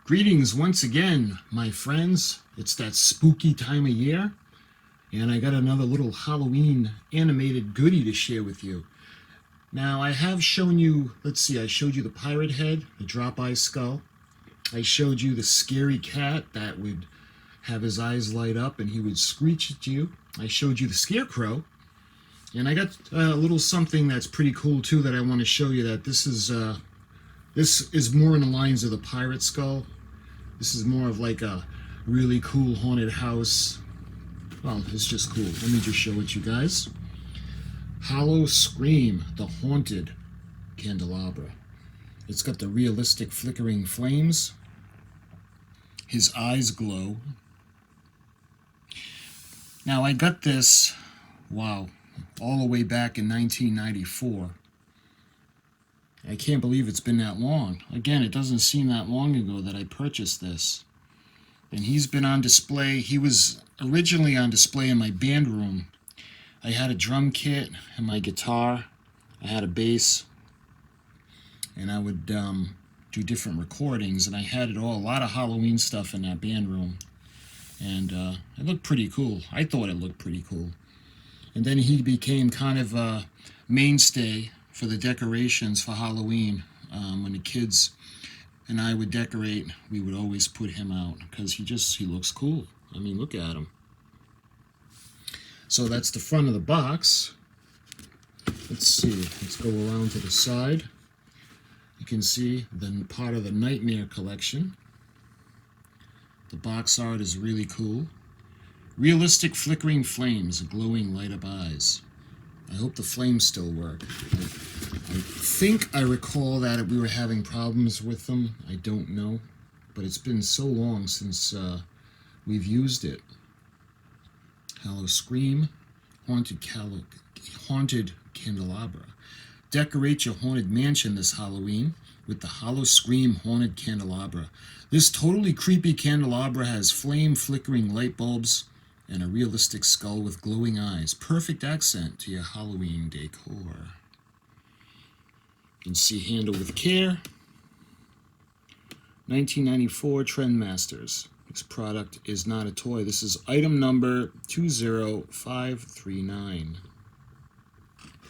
Greetings once again, my friends. It's that spooky time of year, and I got another little Halloween animated goodie to share with you. Now, I have shown you, I showed you the pirate head, the drop eye skull. I showed you the scary cat that would have his eyes light up and he would screech at you. I showed you the scarecrow, and I got a little something that's pretty cool too that I want to show you. That this is more in the lines of the pirate skull. This is more of like a really cool haunted house. Well, it's just cool. Let me just show it you guys. HalloScream, the haunted candelabra. It's got the realistic flickering flames. His eyes glow. Now I got this, wow, all the way back in 1994. I can't believe it's been that long. Again, it doesn't seem that long ago that I purchased this. And he's been on display. He was originally on display in my band room. I had a drum kit and my guitar. I had a bass. And I would do different recordings. And I had it all, a lot of Halloween stuff in that band room. And it looked pretty cool. I thought it looked pretty cool. And then he became kind of a mainstay for the decorations for Halloween. When the kids and I would decorate, we would always put him out because he looks cool. I mean, look at him. So that's the front of the box. Let's see, let's go around to the side. You can see the part of the Nightmare collection. The box art is really cool. Realistic flickering flames, glowing light up eyes. I hope the flames still work. I think I recall that we were having problems with them. I don't know. But it's been so long since we've used it. HalloScream, haunted candelabra. Decorate your haunted mansion this Halloween with the HalloScream haunted candelabra. This totally creepy candelabra has flame flickering light bulbs and a realistic skull with glowing eyes. Perfect accent to your Halloween decor. You can see handle with care. 1994 Trendmasters. This product is not a toy. This is item number 20539.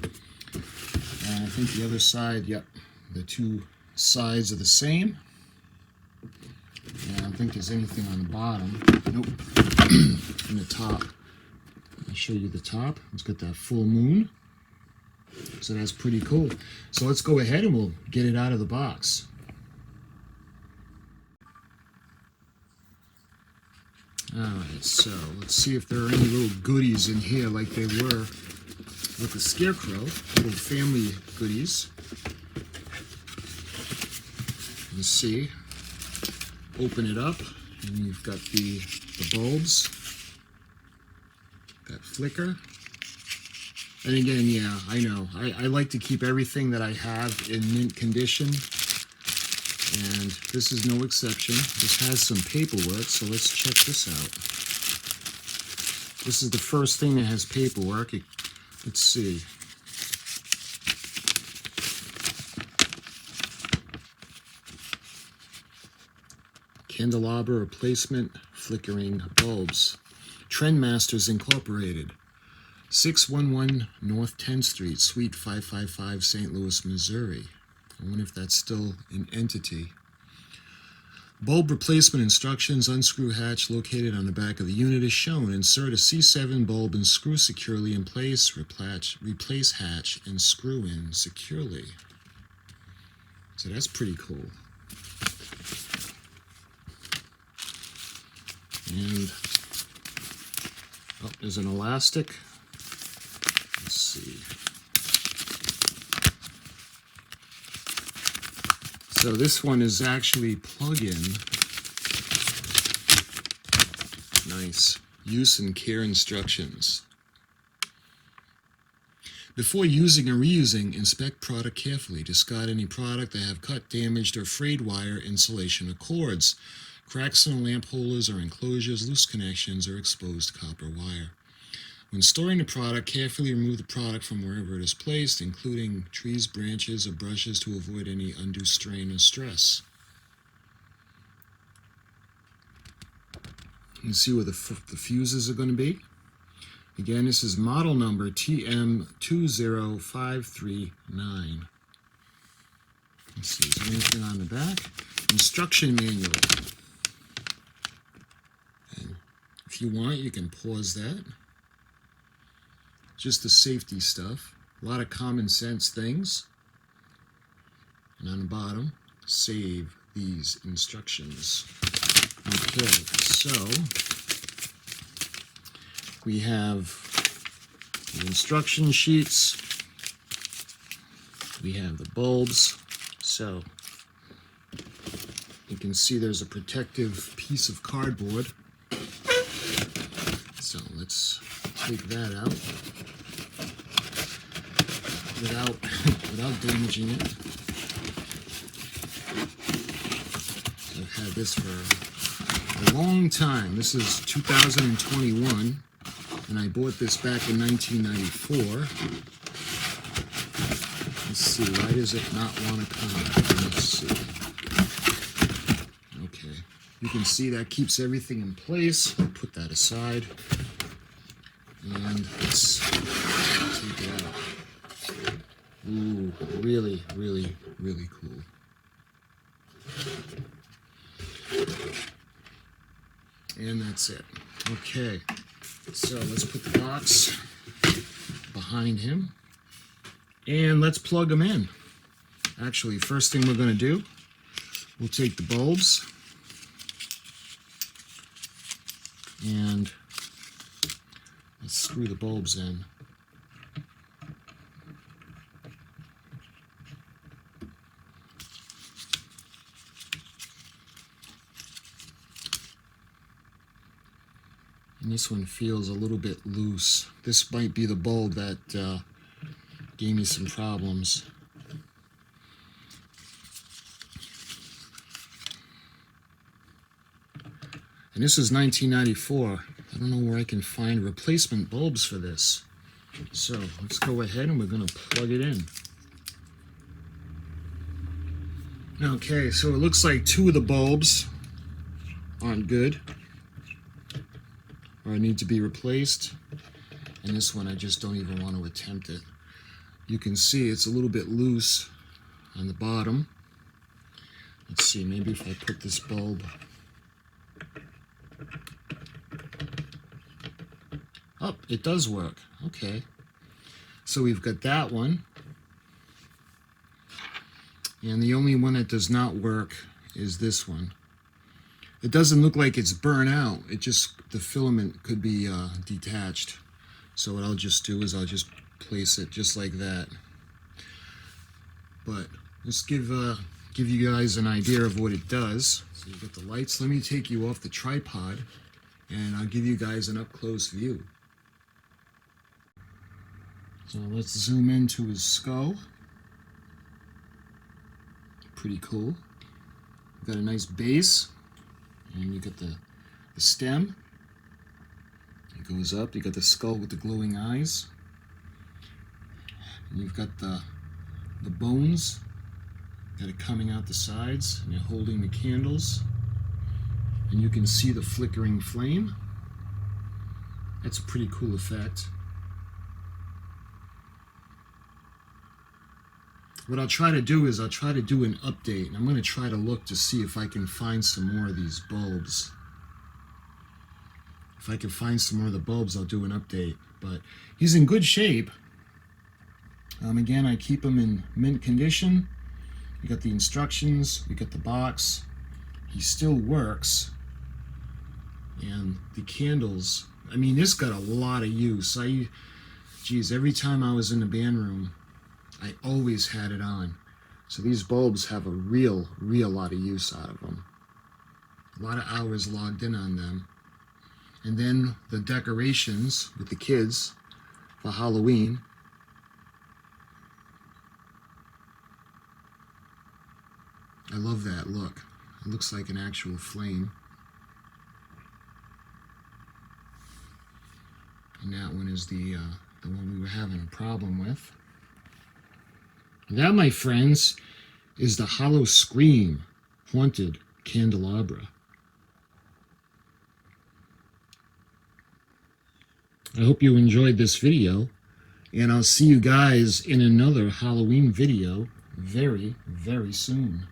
And I think the other side, yep, the two sides are the same. And I don't think there's anything on the bottom. Nope. In the top. I'll show you the top. It's got that full moon. So that's pretty cool. So let's go ahead and we'll get it out of the box. Alright, so let's see if there are any little goodies in here like they were with the scarecrow. Little family goodies. Let's see. Open it up, and you've got the bulbs that flicker. And again, yeah, I know. I like to keep everything that I have in mint condition, and this is no exception. This has some paperwork, so let's check this out. This is the first thing that has paperwork. Let's see. Candelabra replacement flickering bulbs. Trendmasters Incorporated. 611 North 10th Street, Suite 555, St. Louis, Missouri. I wonder if that's still an entity. Bulb replacement instructions. Unscrew hatch located on the back of the unit is shown. Insert a C7 bulb and screw securely in place. Replace hatch and screw in securely. So that's pretty cool. And there's an elastic. Let's see. So this one is actually plug-in. Nice. Use and care instructions. Before using or reusing, inspect product carefully. Discard any product that have cut, damaged, or frayed wire, insulation, or cords. Cracks in the lamp holders or enclosures, loose connections, or exposed copper wire. When storing the product, carefully remove the product from wherever it is placed, including trees, branches, or brushes to avoid any undue strain or stress. can see where the fuses are going to be. Again, this is model number TM20539. Let's see, is there anything on the back? Instruction manual. And if you want, you can pause that. Just the safety stuff. A lot of common sense things. And on the bottom, save these instructions. Okay, so we have the instruction sheets. We have the bulbs. So you can see there's a protective piece of cardboard. So let's take that out without damaging it. So I've had this for a long time. This is 2021, and I bought this back in 1994. Let's see, why does it not want to come? Let's see. Okay, you can see that keeps everything in place. I'll put that aside. And let's take it out. Ooh, really, really, really cool. And that's it. Okay, so let's put the box behind him. And let's plug them in. Actually, first thing we're going to do, we'll take the bulbs and let's screw the bulbs in. And this one feels a little bit loose. This might be the bulb that gave me some problems. And this is 1994. I don't know where I can find replacement bulbs for this. So let's go ahead and we're going to plug it in. Okay, so it looks like two of the bulbs aren't good, or need to be replaced. And this one I just don't even want to attempt it. You can see it's a little bit loose on the bottom. Let's see, maybe if I put this bulb. Oh, it does work. Okay. So we've got that one. And the only one that does not work is this one. It doesn't look like it's burnt out. It just, the filament could be detached. So what I'll just do is I'll just place it just like that. But let's give you guys an idea of what it does. So you've got the lights. Let me take you off the tripod and I'll give you guys an up-close view. So let's zoom into his skull. Pretty cool. We've got a nice base, and you got the stem. It goes up. You got the skull with the glowing eyes. And you've got the bones. Got it coming out the sides, and you're holding the candles. And you can see the flickering flame. That's a pretty cool effect. What I'll try to do is I'll try to do an update. I'm going to try to look to see if I can find some more of these bulbs. If I can find some more of the bulbs, I'll do an update. But he's in good shape. Again, I keep him in mint condition. You got the instructions. You got the box. He still works. And the candles. I mean, this got a lot of use. Geez, every time I was in the band room, I always had it on. So these bulbs have a real lot of use out of them. A lot of hours logged in on them. And then the decorations with the kids for Halloween. I love that look. It looks like an actual flame. And that one is the one we were having a problem with. That, my friends, is the HalloScream Haunted Candelabra. I hope you enjoyed this video, and I'll see you guys in another Halloween video very, very soon.